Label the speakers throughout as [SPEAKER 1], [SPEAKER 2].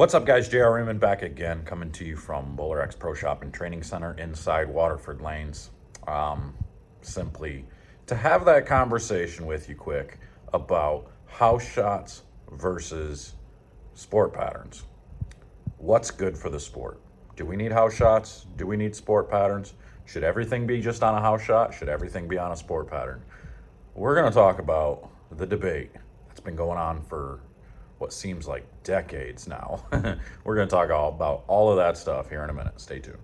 [SPEAKER 1] What's up, guys? JR Raymond back again, coming to you from Bowler X Pro Shop and Training Center inside Waterford Lanes. Simply to have that conversation with you quick about house shots versus sport patterns. What's good for the sport? Do we need house shots? Do we need sport patterns? Should everything be just on a house shot? Should everything be on a sport pattern? We're going to talk about the debate that's been going on for what seems like decades now. We're going to talk all about all of that stuff here in a minute. Stay tuned.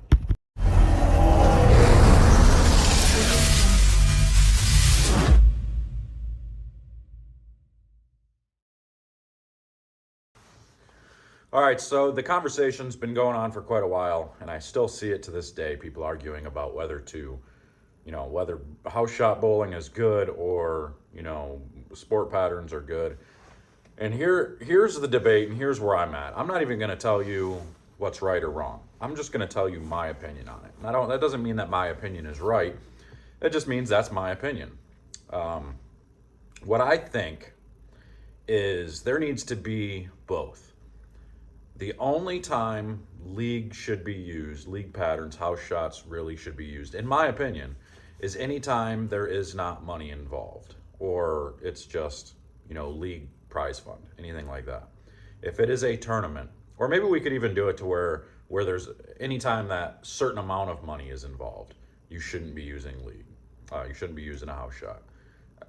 [SPEAKER 1] All right, so the conversation's been going on for quite a while, and I still see it to this day. People arguing about whether to, whether house shot bowling is good or, sport patterns are good. And here's the debate, and here's where I'm at. I'm not even going to tell you what's right or wrong. I'm just going to tell you my opinion on it. And that doesn't mean that my opinion is right. It just means that's my opinion. What I think is there needs to be both. The only time league patterns, house shots really should be used, in my opinion, is anytime there is not money involved or it's just, league prize fund, anything like that. If it is a tournament, or maybe we could even do it to where there's anytime that certain amount of money is involved, you shouldn't be using league. You shouldn't be using a house shot.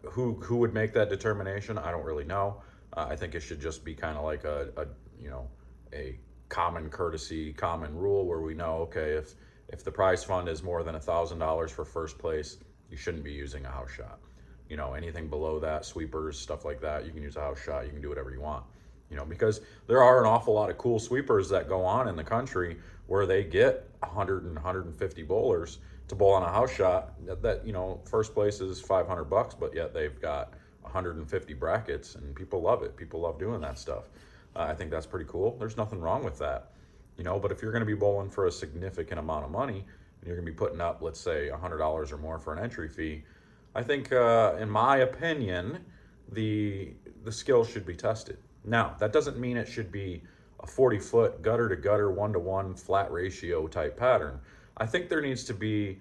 [SPEAKER 1] Who would make that determination? I don't really know. I think it should just be kind of like a common courtesy, common rule where we know, okay, if the prize fund is more than $1,000 for first place, you shouldn't be using a house shot. Anything below that, sweepers, stuff like that, you can use a house shot, you can do whatever you want. Because there are an awful lot of cool sweepers that go on in the country where they get 100 and 150 bowlers to bowl on a house shot that first place is $500, but yet they've got 150 brackets, and people love it. People love doing that stuff. I think that's pretty cool. There's nothing wrong with that. But if you're going to be bowling for a significant amount of money, and you're going to be putting up, let's say, $100 or more for an entry fee, I think, in my opinion, the skill should be tested. Now, that doesn't mean it should be a 40-foot gutter-to-gutter, one-to-one flat ratio type pattern. I think there needs to be,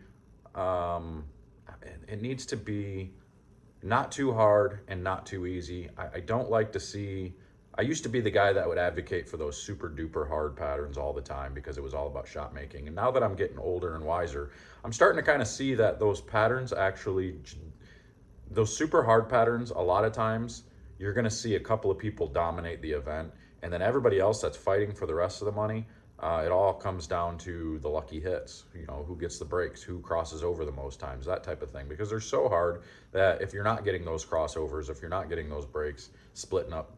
[SPEAKER 1] it needs to be not too hard and not too easy. I don't like to see, I used to be the guy that would advocate for those super duper hard patterns all the time because it was all about shot making. And now that I'm getting older and wiser, I'm starting to kind of see that those patterns actually, those super hard patterns, a lot of times you're going to see a couple of people dominate the event, and then everybody else that's fighting for the rest of the money, it all comes down to the lucky hits, who gets the breaks, who crosses over the most times, that type of thing, because they're so hard that if you're not getting those crossovers, if you're not getting those breaks, splitting up,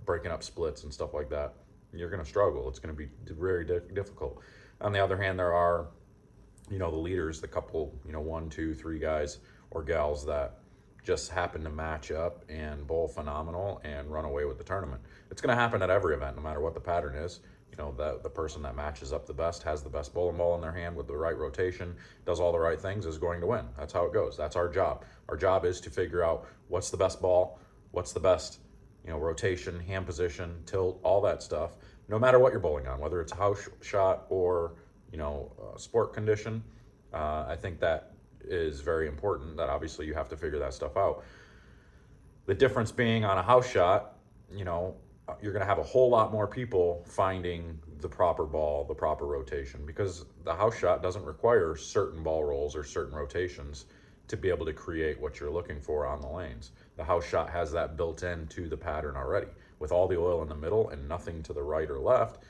[SPEAKER 1] breaking up splits and stuff like that, you're going to struggle. It's going to be very difficult. On the other hand, there are, the leaders, the couple, 1, 2, 3 guys or gals that just happen to match up and bowl phenomenal and run away with the tournament. It's going to happen at every event, no matter what the pattern is. The person that matches up the best, has the best bowling ball in their hand with the right rotation, does all the right things, is going to win. That's how it goes. That's our job. Our job is to figure out what's the best ball, what's the best, rotation, hand position, tilt, all that stuff, no matter what you're bowling on, whether it's a house shot or, sport condition. I think that is very important, that obviously you have to figure that stuff out. The difference being on a house shot, you're going to have a whole lot more people finding the proper ball, the proper rotation, because the house shot doesn't require certain ball rolls or certain rotations to be able to create what you're looking for on the lanes. The house shot has that built into the pattern already. With all the oil in the middle and nothing to the right or left,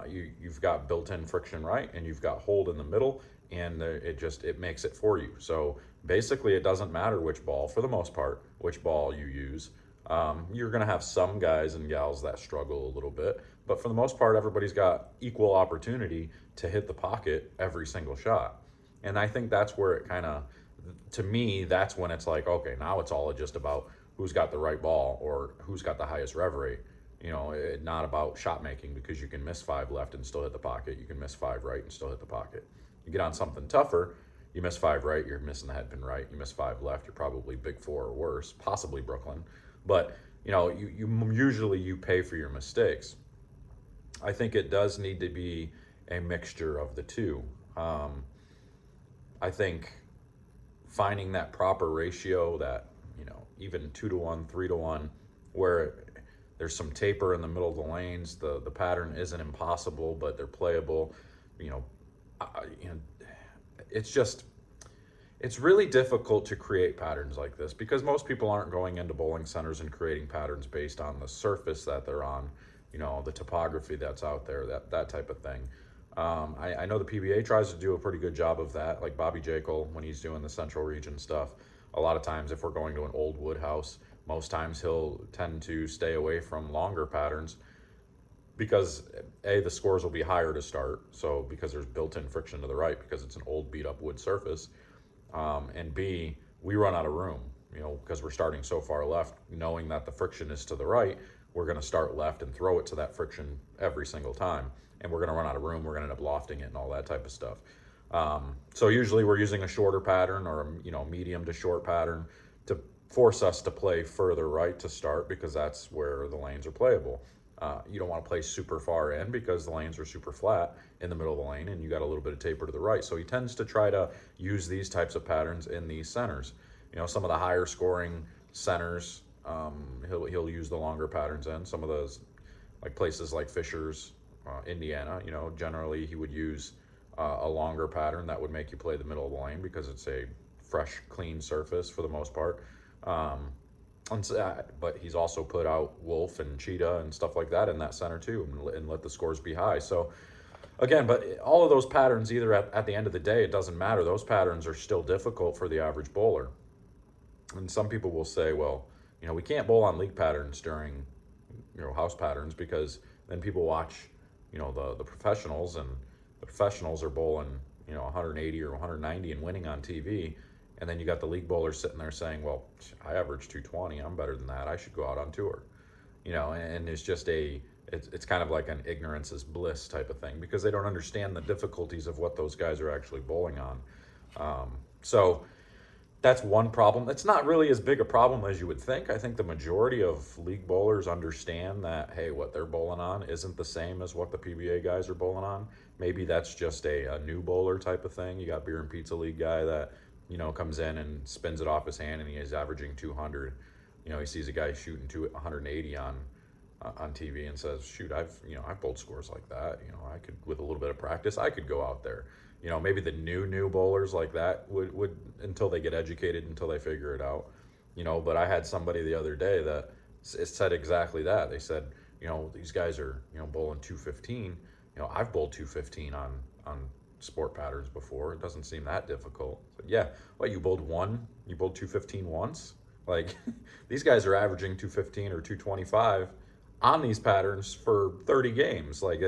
[SPEAKER 1] you've got built-in friction right, and you've got hold in the middle, and it makes it for you. So basically it doesn't matter which ball, for the most part, which ball you use. You're going to have some guys and gals that struggle a little bit, but for the most part, everybody's got equal opportunity to hit the pocket every single shot. And I think that's where it kind of, to me, that's when it's like, okay, now it's all just about who's got the right ball or who's got the highest rev rate. Not about shot making, because you can miss 5 left and still hit the pocket. You can miss 5 right and still hit the pocket. You get on something tougher, you miss 5 right, you're missing the headpin right. You miss 5 left, you're probably big 4 or worse, possibly Brooklyn. But you usually you pay for your mistakes. I think it does need to be a mixture of the two. I think finding that proper ratio, that, even 2 to 1, 3 to 1, where there's some taper in the middle of the lanes. The pattern isn't impossible, but they're playable. You know, you know, it's just it's really difficult to create patterns like this because most people aren't going into bowling centers and creating patterns based on the surface that they're on, the topography that's out there, that type of thing. I know the PBA tries to do a pretty good job of that, like Bobby Jekyll when he's doing the Central Region stuff. A lot of times, if we're going to an old wood house, most times he'll tend to stay away from longer patterns because A, the scores will be higher to start, so because there's built-in friction to the right because it's an old beat-up wood surface, and B, we run out of room, because we're starting so far left, knowing that the friction is to the right, we're going to start left and throw it to that friction every single time, and we're going to run out of room, we're going to end up lofting it and all that type of stuff. So usually we're using a shorter pattern or a medium to short pattern to force us to play further right to start because that's where the lanes are playable. You don't want to play super far in because the lanes are super flat in the middle of the lane and you got a little bit of taper to the right. So he tends to try to use these types of patterns in these centers. Some of the higher scoring centers, he'll use the longer patterns in. Some of those, like places like Fishers, Indiana, generally he would use a longer pattern that would make you play the middle of the lane because it's a fresh, clean surface for the most part. But he's also put out Wolf and Cheetah and stuff like that in that center too, and let the scores be high. So again, but all of those patterns, either at the end of the day, it doesn't matter. Those patterns are still difficult for the average bowler. And some people will say, well, we can't bowl on league patterns during, house patterns because then people watch, the professionals, and the professionals are bowling, 180 or 190 and winning on TV. And then you got the league bowlers sitting there saying, well, I average 220. I'm better than that. I should go out on tour. And it's just it's kind of like an ignorance is bliss type of thing because they don't understand the difficulties of what those guys are actually bowling on. So that's one problem. It's not really as big a problem as you would think. I think the majority of league bowlers understand that, hey, what they're bowling on isn't the same as what the PBA guys are bowling on. Maybe that's just a new bowler type of thing. You got Beer and Pizza League guy that comes in and spins it off his hand and he is averaging 200. He sees a guy shooting 180 on TV and says, shoot, I've bowled scores like that. I could, with a little bit of practice, I could go out there. Maybe the new bowlers like that would until they get educated, until they figure it out. But I had somebody the other day that said exactly that. They said, these guys are, bowling 215. I've bowled 215 on sport patterns before. It doesn't seem that difficult. So, yeah, what, you bowled 215 once? Like, these guys are averaging 215 or 225 on these patterns for 30 games. Like,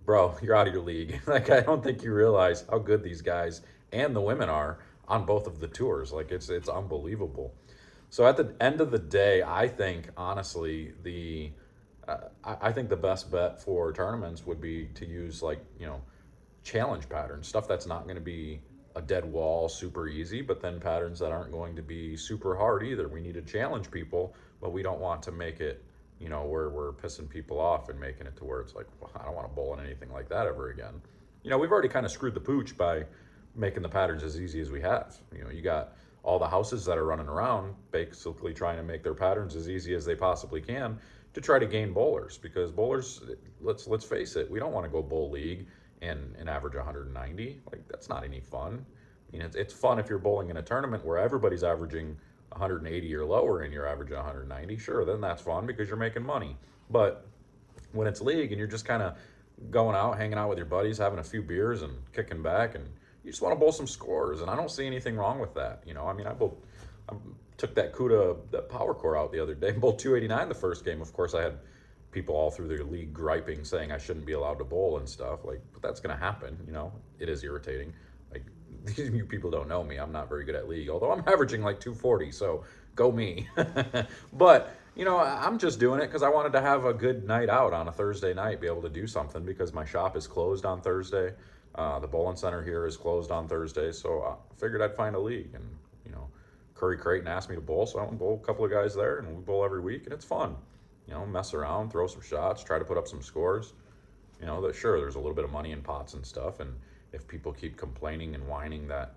[SPEAKER 1] bro, you're out of your league. Like, I don't think you realize how good these guys and the women are on both of the tours. Like, it's unbelievable. So at the end of the day, I think, honestly, I think the best bet for tournaments would be to use, like, challenge patterns, stuff that's not going to be a dead wall, super easy, but then patterns that aren't going to be super hard either. We need to challenge people, but we don't want to make it, where we're pissing people off and making it to where it's like, well, I don't want to bowl in anything like that ever again. We've already kind of screwed the pooch by making the patterns as easy as we have. You got all the houses that are running around basically trying to make their patterns as easy as they possibly can to try to gain bowlers, because bowlers, let's face it, we don't want to go bowl league and average 190. Like, that's not any fun. It's fun if you're bowling in a tournament where everybody's averaging 180 or lower and you're averaging 190. Sure, then that's fun because you're making money. But when it's league and you're just kind of going out, hanging out with your buddies, having a few beers and kicking back, and you just want to bowl some scores, and I don't see anything wrong with that. I took that CUDA, that power core out the other day, bowled 289 the first game. Of course, I had people all through the league griping, saying I shouldn't be allowed to bowl and stuff. Like, but that's going to happen. It is irritating. Like, you people don't know me. I'm not very good at league, although I'm averaging like 240. So go me. But I'm just doing it because I wanted to have a good night out on a Thursday night, be able to do something because my shop is closed on Thursday. The bowling center here is closed on Thursday, so I figured I'd find a league. And Curry Creighton asked me to bowl, so I went and bowl a couple of guys there, and we bowl every week, and it's fun. mess around, throw some shots, try to put up some scores. That sure, there's a little bit of money in pots and stuff. And if people keep complaining and whining that,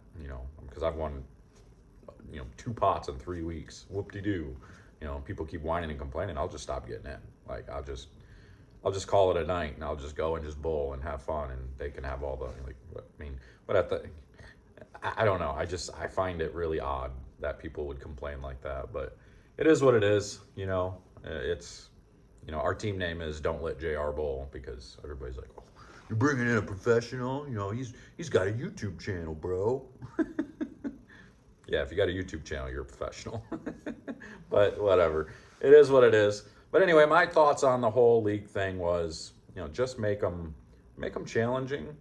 [SPEAKER 1] because I've won, 2 pots in 3 weeks, whoop-de-doo. People keep whining and complaining, I'll just stop getting in. Like, I'll just call it a night, and I'll just go and just bowl and have fun, and they can have all the, I don't know. I find it really odd that people would complain like that, but it is what it is. It's, our team name is Don't Let JR Bowl, because everybody's like, oh, you're bringing in a professional, he's got a YouTube channel, bro. Yeah, if you got a YouTube channel, you're a professional. But whatever. It is what it is. But anyway, my thoughts on the whole league thing was, just make them challenging,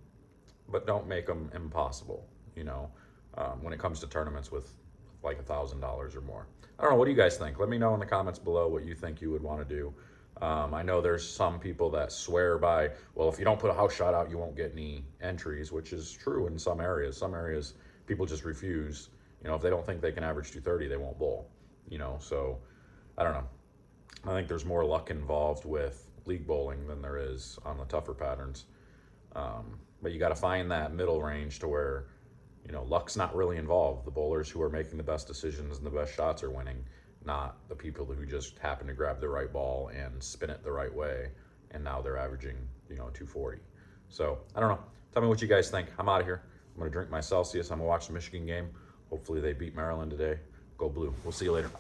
[SPEAKER 1] but don't make them impossible, when it comes to tournaments with like $1,000 or more. I don't know. What do you guys think? Let me know in the comments below what you think you would want to do. I know there's some people that swear by, well, if you don't put a house shot out, you won't get any entries, which is true in some areas. Some areas, people just refuse. If they don't think they can average 230, they won't bowl. So I don't know. I think there's more luck involved with league bowling than there is on the tougher patterns. But you got to find that middle range to where, luck's not really involved. The bowlers who are making the best decisions and the best shots are winning, not the people who just happen to grab the right ball and spin it the right way, and now they're averaging, 240. So I don't know. Tell me what you guys think. I'm out of here. I'm going to drink my Celsius. I'm going to watch the Michigan game. Hopefully they beat Maryland today. Go Blue. We'll see you later.